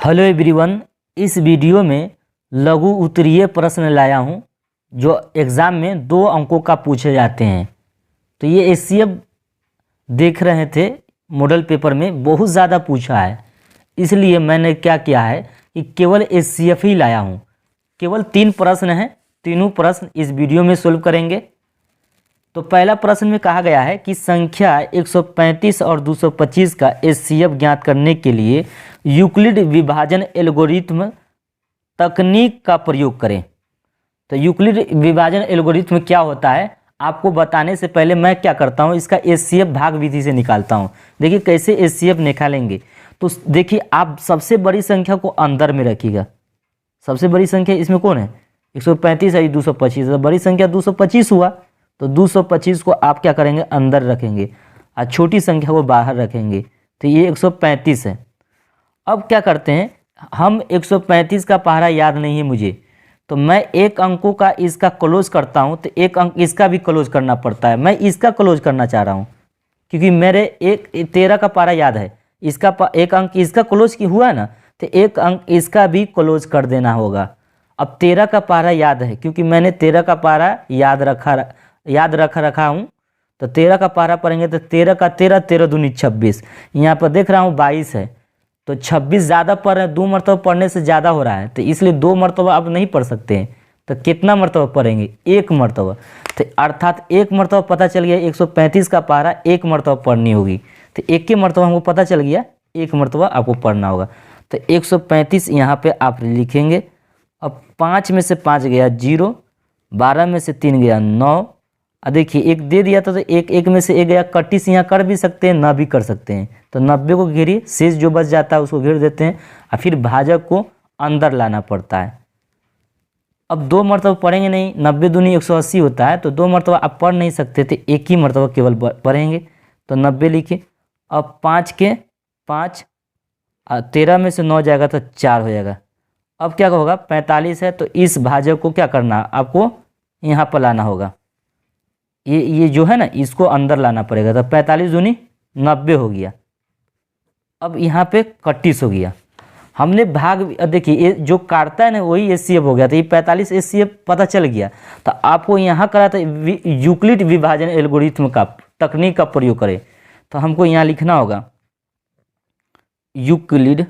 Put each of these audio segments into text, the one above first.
Hello everyone, इस video में लघु उत्तरीय प्रश्न लाया हूँ जो एग्ज़ाम में 2 अंकों का पूछे जाते हैं। तो ये एचसीएफ देख रहे थे मॉडल पेपर में बहुत ज़्यादा पूछा है, इसलिए मैंने क्या किया है कि केवल एचसीएफ ही लाया हूँ। केवल 3 प्रश्न हैं, तीनों प्रश्न इस वीडियो में सोल्व करेंगे। तो पहला प्रश्न में कहा गया है कि संख्या 135 और 225 का एचसीएफ ज्ञात करने के लिए यूक्लिड विभाजन एल्गोरिथ्म तकनीक का प्रयोग करें। तो यूक्लिड विभाजन एल्गोरिथ्म क्या होता है आपको बताने से पहले मैं क्या करता हूं, इसका एचसीएफ भाग विधि से निकालता हूं। देखिए कैसे एचसीएफ निकालेंगे। तो देखिए आप सबसे बड़ी संख्या को अंदर में रखिएगा। सबसे बड़ी संख्या इसमें कौन है? 135 है, 225। तो बड़ी संख्या 225 हुआ, तो 225 को आप क्या करेंगे, अंदर रखेंगे और छोटी संख्या को बाहर रखेंगे। तो ये 135 है। अब क्या करते हैं, हम 135 का पहाड़ा याद नहीं है मुझे, तो मैं एक अंकों का इसका क्लोज करता हूं, तो एक अंक इसका भी क्लोज करना पड़ता है। मैं इसका क्लोज करना चाह रहा हूं क्योंकि मेरे 13 का पहाड़ा याद है, इसका एक अंक इसका क्लोज की हुआ है ना, तो एक अंक इसका भी क्लोज कर देना होगा। अब 13 का पहाड़ा याद है क्योंकि मैंने 13 का पहाड़ा याद रखा हूँ, तो 13 का पहाड़ा पढ़ेंगे तो 13 का 13, 13 दूनी 26। यहाँ पर देख रहा हूँ 22 है, तो 26 ज़्यादा पढ़ रहे हैं, 2 मरतबा पढ़ने से ज़्यादा हो रहा है, तो इसलिए 2 मरतबा आप नहीं पढ़ सकते हैं। तो कितना मरतबा पढ़ेंगे? 1 मरतबा। तो अर्थात 1 मरतबा पता चल गया 135 का पहाड़ा 1 मरतबा पढ़नी होगी। तो 1 के मरतबा हमको पता चल गया, 1 मरतबा आपको पढ़ना होगा। तो 135 यहाँ पे आप लिखेंगे। अब 5 में से 5 गया 0, 12 में से 3 गया 9, और देखिए 1 दे दिया था, तो 1 में से 1 गया। कट्टिस यहाँ कर भी सकते हैं, ना भी कर सकते हैं। तो 90 को घेरिए, शेष जो बच जाता है उसको घेर देते हैं, और फिर भाजक को अंदर लाना पड़ता है। अब 2 मरतबा पढ़ेंगे नहीं, 90 दूनी 180 होता है, तो 2 मरतबा आप पढ़ नहीं सकते थे, 1 ही मरतबा केवल पढ़ेंगे। तो 90 लिखिए। अब 5 के 5, 13 में से 9 जाएगा तो 4 हो जाएगा। अब क्या होगा, 45 है, तो इस भाजक को क्या करना, आपको यहाँ पर लाना होगा। ये जो है ना, इसको अंदर लाना पड़ेगा। तो 45 दूनी 90 हो गया। अब यहाँ पे 31 हो गया। हमने भाग देखिए ये जो काटता है ना वही एचसीएफ हो गया। तो ये 45 एचसीएफ पता चल गया। तो आपको यहाँ करा था यूक्लिड विभाजन एल्गोरिथ्म का तकनीक का प्रयोग करें। तो हमको यहाँ लिखना होगा यूक्लिड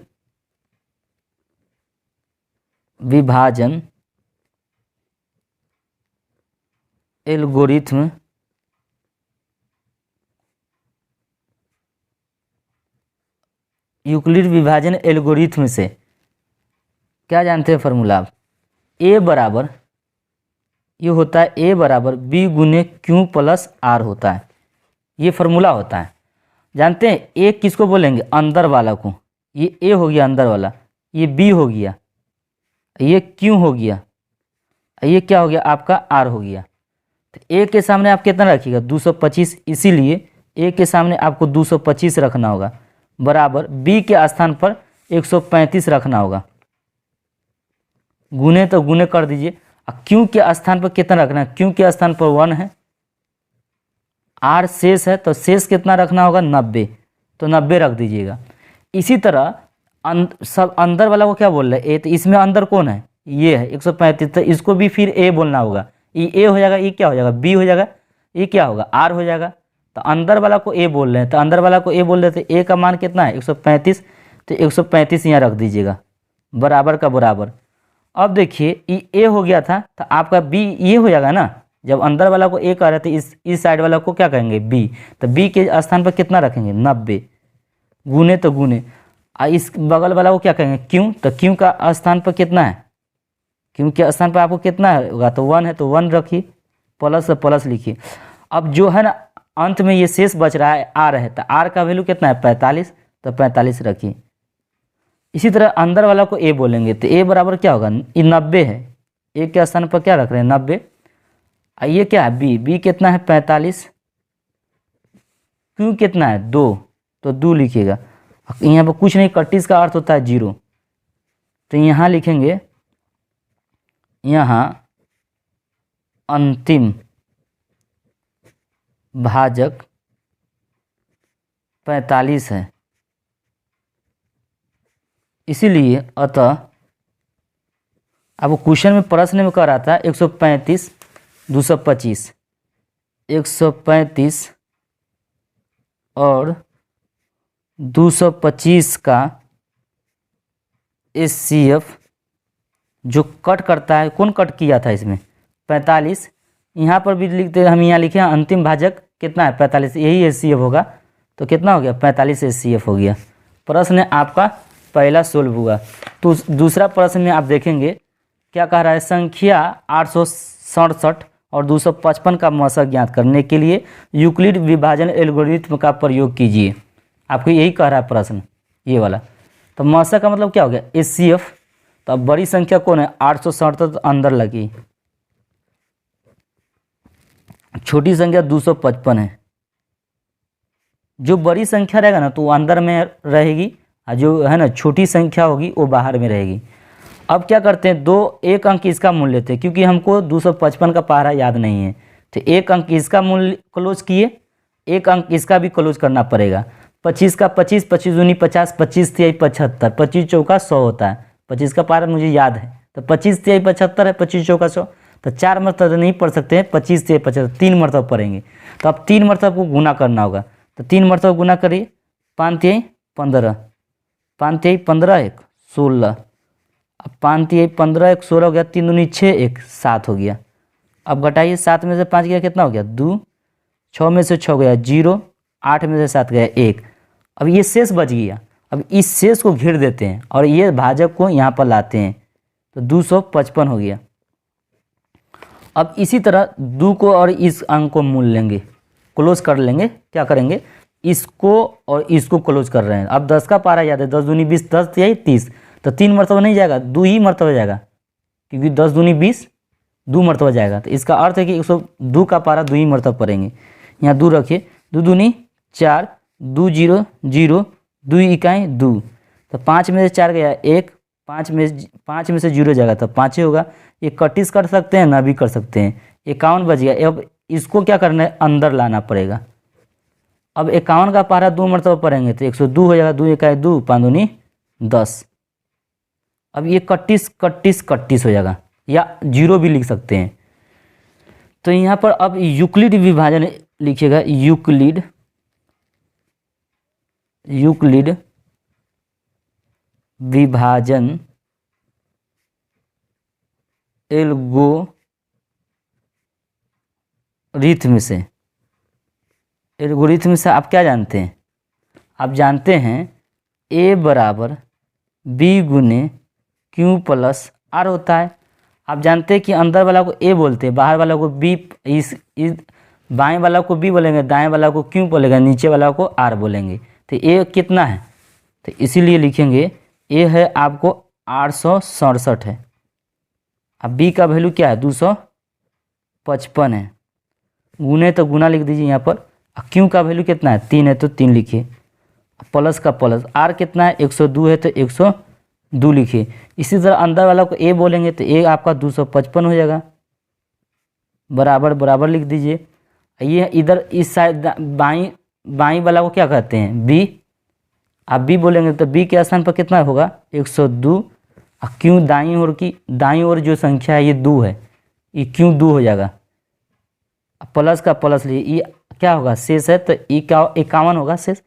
विभाजन एल्गोरिथ्म यूक्लिड विभाजन एल्गोरिथ्म से क्या जानते हैं फॉर्मूला आप? ए बराबर ये होता है, ए बराबर बी गुने क्यू प्लस आर होता है। ये फार्मूला होता है। जानते हैं ए किसको बोलेंगे? अंदर वाला को। ये ए हो गया अंदर वाला, ये बी हो गया, ये क्यू हो गया, ये क्या हो गया आपका आर हो गया। तो ए के सामने आप कितना रखिएगा? 225। इसीलिए ए के सामने आपको 225 रखना होगा, बराबर बी के स्थान पर 135 रखना होगा। गुने तो गुने कर दीजिए। क्यू के स्थान पर कितना रखना है? क्यू के स्थान पर 1 है, आर शेष है, तो शेष कितना रखना होगा? 90। तो 90 रख दीजिएगा। इसी तरह सब अंदर वाला को क्या बोल रहे हैं? ए। तो इसमें अंदर कौन है? ये है 135। तो इसको भी फिर ए बोलना होगा। ये ए हो जाएगा, ये क्या हो जाएगा? बी हो जाएगा, ये क्या होगा? आर हो जाएगा। तो अंदर वाला को ए बोल रहे हैं, तो अंदर वाला को ए बोल रहे थे। ए का मान कितना है? 135। तो 135 यहाँ रख दीजिएगा, बराबर का बराबर। अब देखिए ये ए हो गया था, तो आपका बी ये हो जाएगा ना। जब अंदर वाला को ए कह रहे थे, इस साइड वाला को क्या कहेंगे? बी। तो बी के स्थान पर कितना रखेंगे? 90। गुने तो गुने। इस बगल वाला को क्या कहेंगे? क्यू। तो क्यू का स्थान पर कितना है? क्यू के स्थान पर आपको कितना होगा? तो 1 है, तो 1 रखिए, प्लस से प्लस लिखिए। अब जो है ना अंत में ये शेष बच रहा है आर है, तो आर का वैल्यू कितना है? 45। तो 45 रखिए। इसी तरह अंदर वाला को ए बोलेंगे, तो ए बराबर क्या होगा? ये 90 है, ए के स्थान पर क्या रख रहे हैं? 90। ये क्या है? बी। बी कितना है? 45। क्यू कितना है? 2। तो 2 लिखिएगा। यहाँ पर कुछ नहीं, 31 का अर्थ होता है 0। तो यहाँ लिखेंगे, यहाँ अंतिम भाजक 45 है। इसीलिए अतः अब क्वेश्चन में प्रश्न में कह रहा था 135 225 135 और 225 का HCF जो कट करता है, कौन कट किया था इसमें 45, यहाँ पर भी लिखते, हम यहाँ लिखे हैं अंतिम भाजक कितना है 45, यही HCF होगा तो कितना हो गया 45 HCF हो गया। प्रश्न आपका पहला सोल्व हुआ। तो दूसरा प्रश्न में आप देखेंगे क्या कह रहा है, संख्या 867 और 255 का मशक ज्ञात करने के लिए यूक्लिड विभाजन एल्गोरिथ्म का प्रयोग कीजिए। आपको यही कह रहा है प्रश्न ये वाला। तो मशक का मतलब क्या हो गया HCF। तो अब बड़ी संख्या कौन है 867 तो अंदर लगी, छोटी संख्या 255 है। जो बड़ी संख्या रहेगा ना तो वो अंदर में रहेगी और जो है ना छोटी संख्या होगी वो बाहर में रहेगी। अब क्या करते हैं, एक अंक इसका मूल्य लेते हैं क्योंकि हमको 255 का पहाड़ा याद नहीं है, तो एक अंक इसका मूल्य क्लोज किए, एक अंक इसका भी क्लोज करना पड़ेगा। 25 का 25, 25 दूनी 50, 25 तिहाई 75, 25 चौका 100 होता है। 25 का पहाड़ा मुझे याद है, तो 25 तिहाई 75 है, 25 चौका 100, तो 4 मरतबा नहीं पढ़ सकते हैं, 25 तिहाई 75, 3 मरतबा पढ़ेंगे। तो अब 3 मरतबा को गुना करना होगा, तो 3 मरतबा गुना करिए, 5 तिहाई 15, 5 तिहाई 15 1 16, अब 5 तिहाई 15 1 16 हो गया, 3 दूनी 6 1 7 हो गया। अब घटाइए, 7 में से 5 गया कितना हो गया 2, 6 में से 6 गया 0, 8 में से 7 गया 1। अब ये शेष बच गया, अब इस शेष को घेर देते हैं और ये भाजक को यहाँ पर लाते हैं, तो 255 हो गया। अब इसी तरह 2 को और इस अंक को मूल लेंगे, क्लोज कर लेंगे। क्या करेंगे, इसको और इसको क्लोज कर रहे हैं। अब 10 का पारा याद है, 10 दूनी 20, 10 तिहाई 30, तो 3 मरतबा नहीं जाएगा, 2 ही मरतबा जाएगा क्योंकि 10 दूनी 20 2 मरतबा जाएगा। तो इसका अर्थ है कि 102 का पारा 2 ही मरतबा पड़ेंगे। यहाँ 2 रखिए, 2 दूनी 4, 2 0 0, 2 इकाई 2, तो 5 में से 4 गया 1, 5 में से 0 जाएगा तो 5 ही होगा। 31 कर सकते हैं ना भी कर सकते हैं, 51 बच गया। अब इसको क्या करना है, अंदर लाना पड़ेगा। अब 51 का पारा 2 मरतबा पढ़ेंगे तो 102 हो जाएगा, 2 इकाई 2, 5 दूनी 10। अब ये 31 हो जाएगा, या 0 भी लिख सकते हैं। तो यहाँ पर अब यूक्लिड विभाजन लिखिएगा, यूक्लिड विभाजन एल्गोरिथ्म से आप क्या जानते हैं, आप जानते हैं A बराबर B गुने Q प्लस R होता है। आप जानते हैं कि अंदर वाला को A बोलते हैं, बाहर वाला को B, इस बाएं वाला को B बोलेंगे, दाएं वाला को Q बोलेंगे, नीचे वाला को R बोलेंगे। तो A कितना है, तो इसीलिए लिखेंगे A है आपको 867 है। अब B का वैल्यू क्या है 255 है, गुने तो गुना लिख दीजिए यहाँ पर। Q का वैल्यू कितना है 3 है तो 3 लिखिए, प्लस का प्लस। R कितना है 102 है तो 102 लिखिए। इसी तरह अंदर वाला को A बोलेंगे तो A आपका 255 हो जाएगा, बराबर बराबर लिख दीजिए। ये इधर इस साइड बाई वाला को क्या कहते हैं B, आप B बोलेंगे तो B के स्थान पर कितना होगा 102। Q दाईं ओर जो संख्या है ये 2 है, ये Q 2 हो जाएगा, प्लस का प्लस लीजिए, ये क्या होगा शेष है तो ये क्या 51 होगा शेष।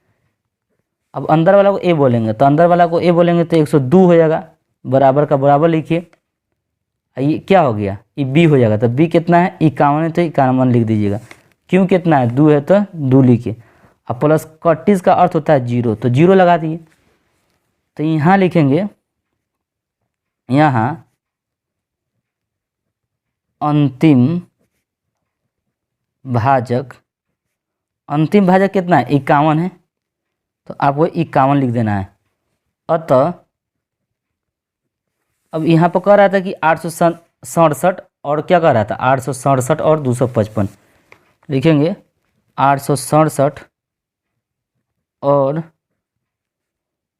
अब अंदर वाला को A बोलेंगे तो अंदर वाला को A बोलेंगे तो 102 हो जाएगा, बराबर का बराबर लिखिए। ये क्या हो गया ये B हो जाएगा, तो B कितना है 51 है तो 51 लिख दीजिएगा। Q कितना है 2 है तो 2 लिखिए। अब प्लस 31 का अर्थ होता है 0, तो 0 लगा दिए। तो यहाँ लिखेंगे, यहाँ अंतिम भाजक कितना है 51 है, तो आपको 51 लिख देना है। अतः अब यहाँ पर कह रहा था कि 867 और क्या कह रहा था 867 और 255 लिखेंगे, 867 और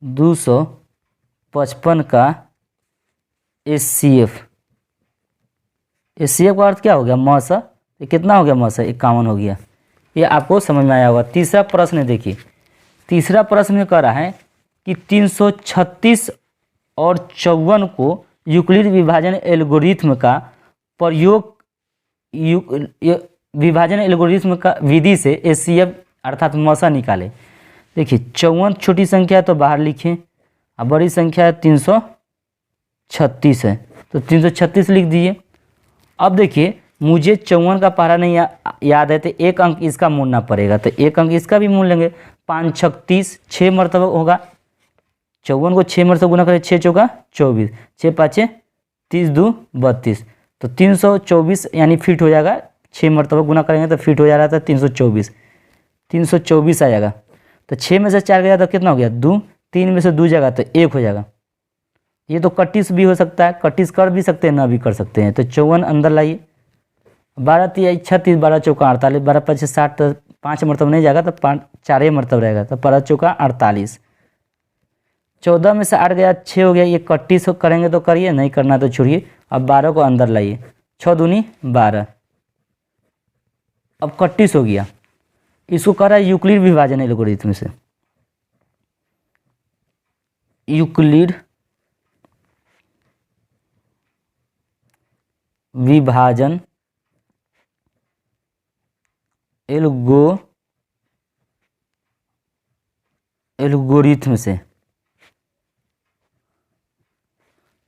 255 का HCF का अर्थ क्या हो गया मौसा, ये कितना हो गया मौसा 51 हो गया। ये आपको समझ में आया होगा। तीसरा प्रश्न देखिए, तीसरा प्रश्न में कह रहा है कि 336 और 54 को यूक्लिड विभाजन एल्गोरिथ्म का प्रयोग विभाजन एल्गोरिथ्म का विधि से HCF अर्थात मसा निकाले। देखिए 54 छोटी संख्या है तो बाहर लिखें, अब बड़ी संख्या है 336 है तो 336 लिख दिए। अब देखिए मुझे 54 का पहरा नहीं याद है तो एक अंक इसका मोड़ना पड़ेगा, तो एक अंक इसका भी मोड़ लेंगे। 5 छक 30, 6 मरतबा होगा। 54 को 6 मरतबा गुना करें, 6 चौका 24, 6 पाँचे 30, 2 32, तो 324 यानी फिट हो जाएगा। 6 मरतबा गुना करेंगे तो फिट हो जा रहा था 324 आ जाएगा। तो 6 में से 4 गया तो कितना हो गया 2, 3 में से 2 जाएगा तो 1 हो जाएगा। ये तो 31 भी हो सकता है, 31 कर भी सकते हैं, ना भी कर सकते हैं। तो 54 अंदर लाइए, 12 3 36, 12 चौका 48, 12 5 60, तो 5 मरतबा नहीं जाएगा तो 4 मरतबा रहेगा, तो 12 चौका 48। 14 में से 8 गया 6 हो गया, ये 31 करेंगे तो करिए, नहीं करना तो छोड़िए। अब 12 को अंदर लाइए, 6 दूनी 12, अब 31 हो गया। इसको कर रहा है यूक्लिड विभाजन एल्गोरिथ्म से। यूक्लिड विभाजन एल्गोरिथ्म से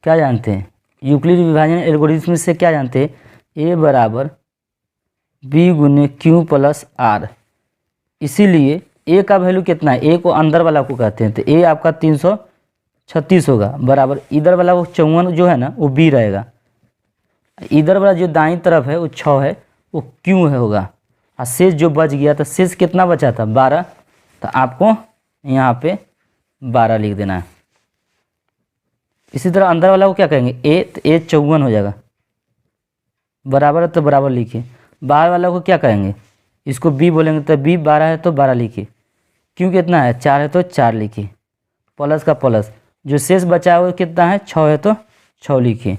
क्या जानते हैं? यूक्लिड विभाजन एल्गोरिथ्म से क्या जानते हैं? A बराबर B गुने Q प्लस R। इसीलिए A का वैल्यू कितना है? A को अंदर वाला को कहते हैं, तो A आपका 336 होगा, बराबर इधर वाला वो 54 जो है ना वो B रहेगा, इधर वाला जो दाईं तरफ है वो 6 है, वो Q है होगा, और शेष जो बच गया तो शेष कितना बचा था 12, तो आपको यहाँ पे 12 लिख देना है। इसी तरह अंदर वाला को क्या कहेंगे? A, तो A 54 हो जाएगा, बराबर है तो बराबर लिखिए। बाहर वाला को क्या कहेंगे? इसको B बोलेंगे, तो B 12 है तो 12 लिखिए। क्यों कितना है? 4 है तो 4 लिखिए, प्लस का प्लस, जो शेष बचा है वो कितना है? 6 है तो 6 लिखिए।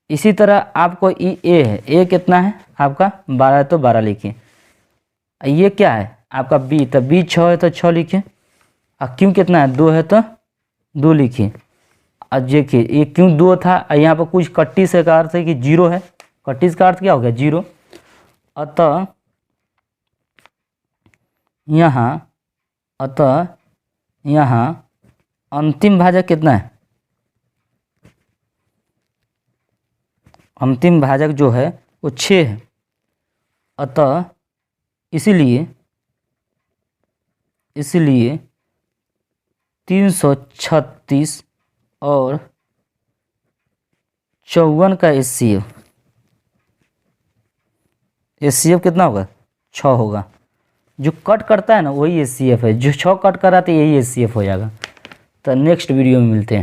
इसी तरह आपको A है, A कितना है आपका? 12 है तो 12 लिखिए। ये क्या है आपका B, तो B 6 है तो 6 लिखिए। और क्यों कितना है? 2 है तो 2 लिखिए। अब देखिए ये क्यों 2 था, यहाँ पर कुछ कट्टी से का अर्थ है कि 0 है, कट्टी का अर्थ क्या हो गया? 0। अतः यहाँ अंतिम भाजक कितना है? अंतिम भाजक जो है वो 6 है। अतः इसलिए 336 और 54 का HCF कितना होगा? 6 होगा। जो कट करता है ना वही HCF है, जो 6 कट कर रहा था यही HCF हो जाएगा। तो नेक्स्ट वीडियो में मिलते हैं।